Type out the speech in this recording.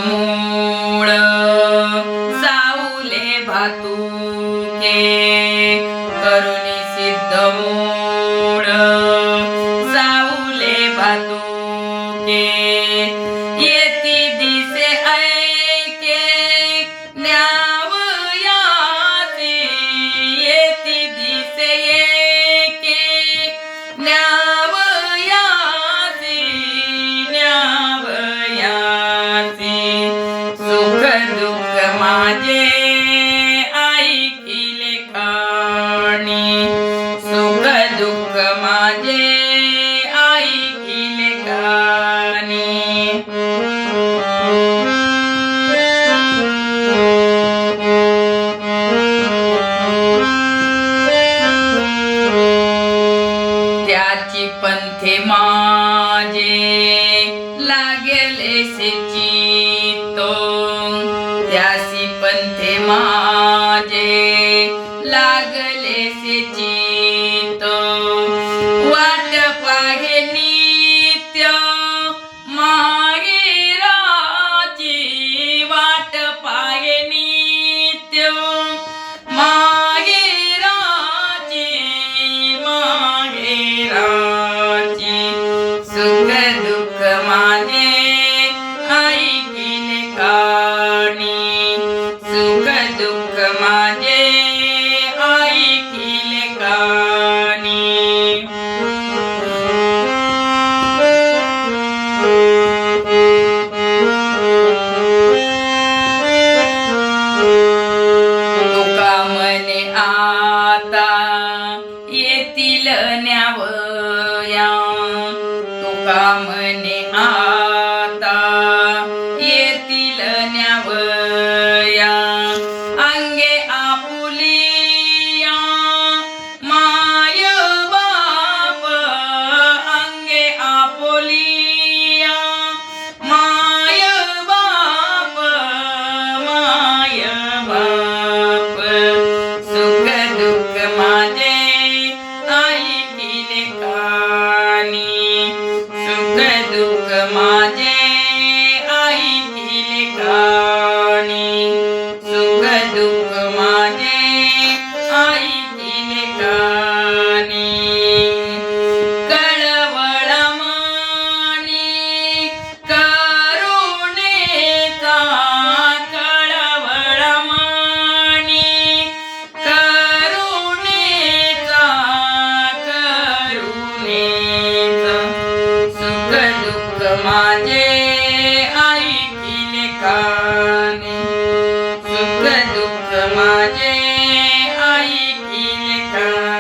मूळ साऊले भातुके करुणी सिद्ध मूळ साऊले भातुके येती दिसे ऐके न्यावयासी येती दिसे ऐके न्यावयासी न्यावयासी सुख दुःख माझे ऐकिले काणी सुख दुःख माझे ऐकिले काणी त्याची पंथे माझे लागेले से चित्तो त्यासी पंथे माझे लागले से चित्तो वाट पाहे नित्य माहेराची वाट पाहे नित्य माहेराची माहेराची सुख दुःख माझे ऐकिले काणी सुख दुःख माझे ऐकिले काणी तुका मने आता येतील न्यावया तुका मने आता येतील न्यावया अंगे आपुलिया माय बाप अंगे आपुलिया माय बाप माय बाप सुख दुःख माझे ऐकिले काणी सुख दुःख माझे ऐकिले काणी सुख दुःख माझे ऐकिले काणी कळवळमणी करुणेचा कळवळमणी करुणेचा करुणेचा सुख दुःख माझे ऐकिले काणी सुख दुःख माझे ऐकिले काणी